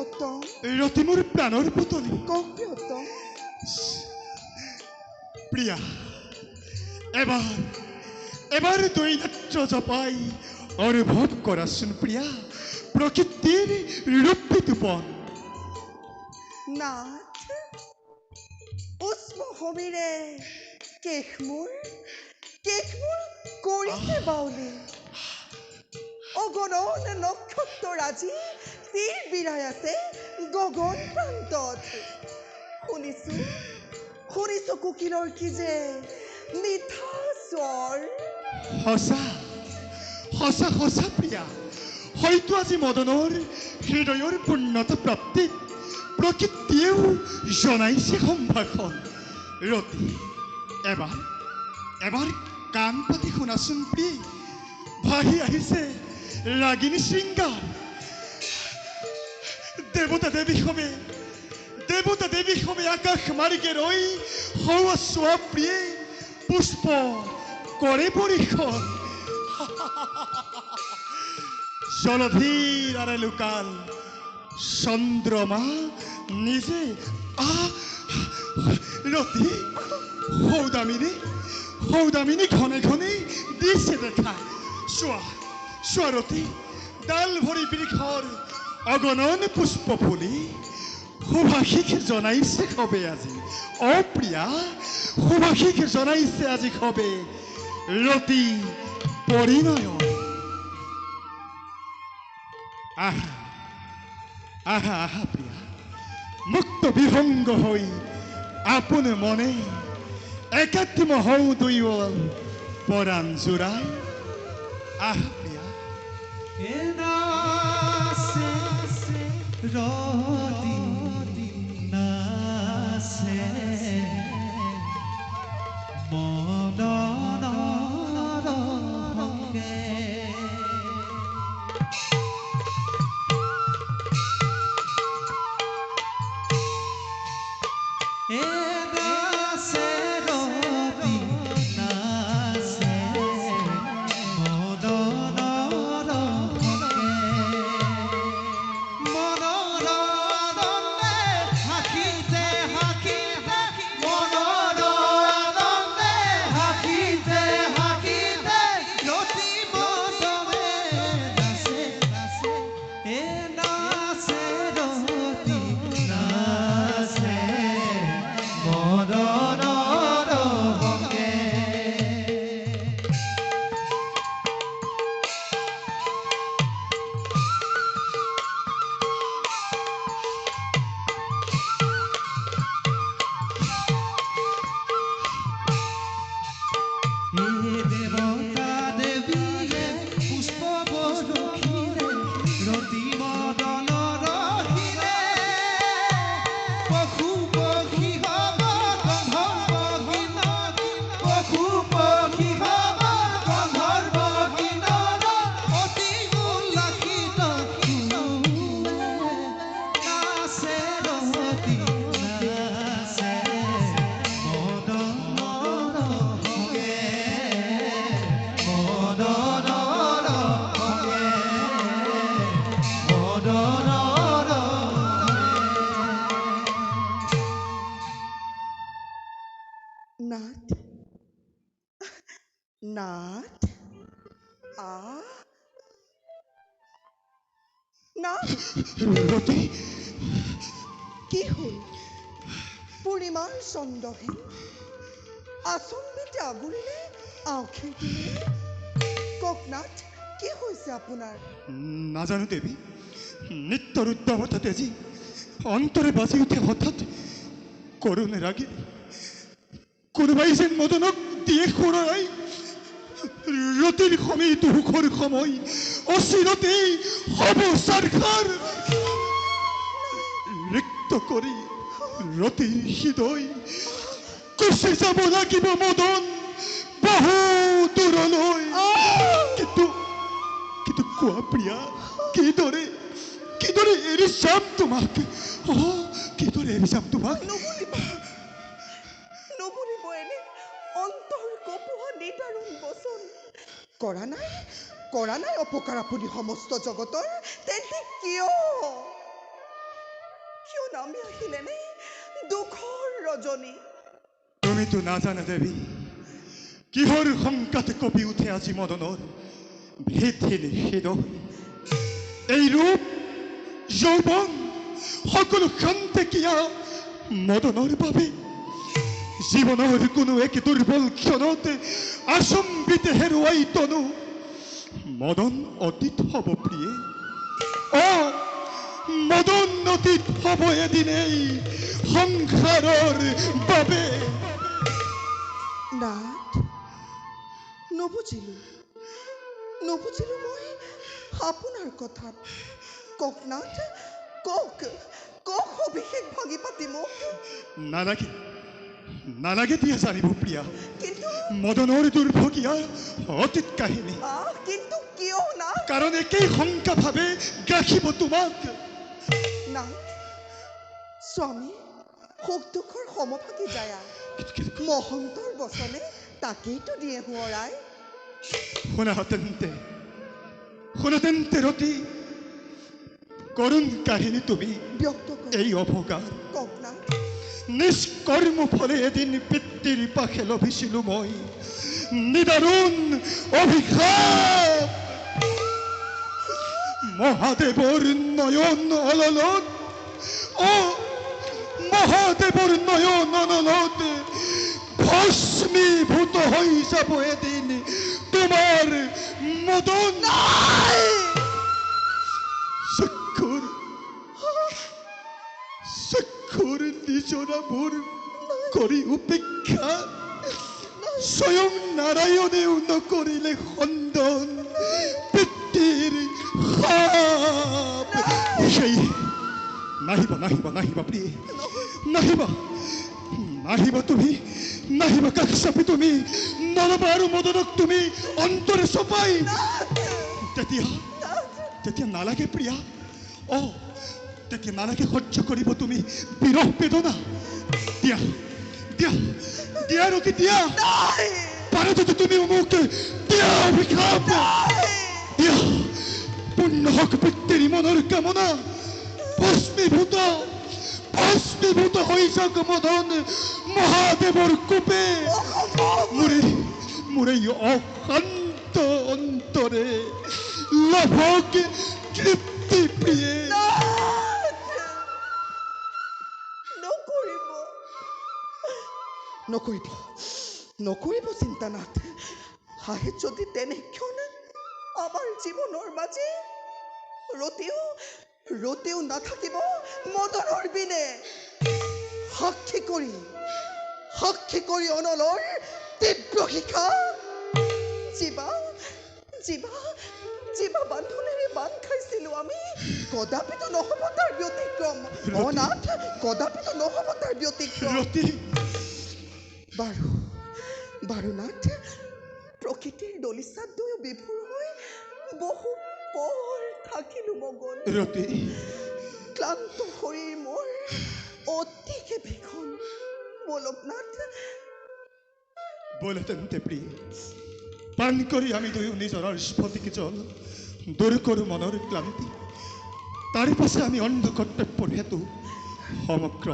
প্ৰিয়তম ৰতি মোৰ প্ৰাণৰ পুতলি কওক প্ৰিয়তম প্ৰিয়া এবাৰ দুই নেত্ৰ জপাই অনুভৱ কৰাচোন প্ৰিয়া প্ৰকৃতিৰ ৰূপ বিতূপন নাথ উষ্ম সমীৰে কেশমূৰ কৰিছে বাউলি অগণন নক্ষত্ৰ আজি তীৰ বিৰাই আছে গগন প্ৰান্তত শুনিছো কোকিলৰ কি যে মিঠা স্বৰ সঁচা প্ৰিয়া হয়তো আজি মদনৰ হৃদয়ৰ পূৰ্ণতা প্ৰাপ্তিত প্ৰকৃতিয়েও জনাইছে সম্ভাষণ ৰতি এবাৰ কাণ পাতি শুনাচোন প্ৰিয় ভাহি আহিছে ৰাগিনী শৃংগাৰ দেৱতা দেৱী সবে আকাশ মাৰ্গে ৰৈ হৌৱা চোৱা প্ৰিয়ে পুষ্প কৰে বৰিষণ জলধীৰ আৰে লুকাল চন্দ্ৰমা নিজে ৰতি সৌদামিনী ঘনে ঘনে দিছে দেখা চোৱা ৰতি ডাল ভৰি বৃক্ষৰ অগণন পুষ্প ফুলি সুভাষিক জনাইছে সবে আজি অপ্ৰিয়া সুভাষিক জনাইছে আজি সবে ৰতি পৰিণয় আহা প্ৰিয়া মুক্ত বিহংগ হৈ আপোন মনে একাত্ম হওঁ দুয়ো পৰাণ জোৰাই আহা প্ৰিয়া নাথ ৰতি কি হল পূৰ্ণিমাৰ চন্দ্ৰহীন আচম্বিতে আগুৰিলে আঁখিৰ পিনে কওক নাথ কি হৈছে আপোনাৰ নাজানো দেৱী নিত্যৰ উদ্যমতা তেজি অন্তৰে বাজি উঠে হঠাৎ করুণে রাগে কোনোবাই যেন মদনক দিয়ে খুঁড়াই রতির সময় দুখর সময় অচিরতেই হব সারখার রিক্ত করি রতির হৃদয় কষে যাব লাগিব মদন বহু দূৰলৈ কিন্তু কিন্তু কোৱা প্ৰিয়া কিদৰে এৰি যাম তোমাক কিদৰে এৰি যাম তোমাক নবুলিব এনে অন্তৰ কপোৱা নিদাৰুণ বচন কৰা নাই অপকাৰ আপুনি সমস্ত জগতৰ তেন্তে কিয় নামি আহিলেনে দুখৰ ৰজনী। তুমিতো নাজানা দেৱী কিহৰ শংকাতে কঁপি উঠে আজি মদনৰ ভীতিহীন হৃদয়। এই ৰূপ যৌৱন সকলো খন্তেকীয়া মদনৰ বাবে। জীৱনৰ কোনো এক দুৰ্বল ক্ষণত আচম্বিতে হেৰুৱাই তনু মদন অতীত হ'ব প্ৰিয়ে। মদন অতীত হ'ব এদিনেই সংসাৰৰ বাবে। নাথ, নুবুজিলো মই আপোনাৰ কথাত। কওক নাথ, কওক অভিষেক ভাগি পাতি মোক। নালাগে দিয়া জানিব প্ৰিয়া কিন্তু মদনৰ দুৰ্ভগীয়া অতীত কাহিনী। কিন্তু কিয় না? কাৰণ একেই শংকা ভাৱে গাখিব তোমাক। নাথ, স্বামী সুখ দুখৰ সমভাগী যায়। মহন্তৰ বচনে তাকেইতো দিয়ে সোঁৱৰাই। শুনাতেন্তে ৰতি কৰুণ কাহিনী তুমি ব্যক্ত এই অভগা। কওক নাথ। নিষ্কৰ্ম ফলে এদিন পিতৃৰ পাশে লভিছিলো মই নিদাৰুণ অভিশাপ। মহাদেৱৰ নয়ন অললত মহাদেৱৰ নয়ন অললত ভস্মীভূত হৈ যাব এদিন তোমাৰ মদন। চক্ষুৰ নিজৰা মোৰ কৰি উপেক্ষা স্বয়ং নাৰায়ণেও নকৰিলে খণ্ডন পিতৃৰ শাপ। সেই নাহিবা প্ৰিয়ে, নাহিবা তুমি, নাহিবা কাষ চাপি তুমি নলবা আৰু মদনক তুমি অন্তৰে চপাই। তেতিয়া নালাগে প্ৰিয়া, তেতিয়া নালাগে সহ্য কৰিব তুমি বিৰহ বেদনা। দিয়া ৰতি দিয়া, পাৰে যদি তুমি মোক দিয়া অভিশাপ দিয়া। পুণ্য হক পিতৃৰ মনৰ কামনা ভস্মীভূত হৈ যাওক মদন মহাদেৱৰ কোপে। মোৰ এই অশান্ত অন্তৰে লাভক তৃপ্তি প্ৰিয়ে। নকৰিব চিন্তা নাথ। আহে যদি তেনেক্ষণ আমাৰ জীৱনৰ মাজে ৰতিও নাথাকিব মদনৰ বিনে। সাক্ষী কৰি অনলৰ তীব্ৰ শিখা জীৱা বান্ধোনেৰে বান্ধ খাইছিলো আমি। কদাপিতো নহব তাৰ ব্যতিক্ৰম। নাথ, কদাপিতো নহব তাৰ ব্যতিক্ৰম। বাৰু নাথ, প্ৰকৃতিৰ দলিচাত দুয়ো বিভোৰ হৈ বহু পৰ থাকিলো মগন। ক্লান্ত শৰীৰ মোৰ অতিকে ভীষণ। বলক নাথ। বলে তেন্তে প্ৰিয়, পান কৰি আমি দুয়ো নিজৰৰ স্ফটিক জল দূৰ কৰোঁ মনৰ ক্লান্তি। তাৰে পাছে আমি অন্ধ কৰ্তব্যৰ হেতু সমগ্ৰ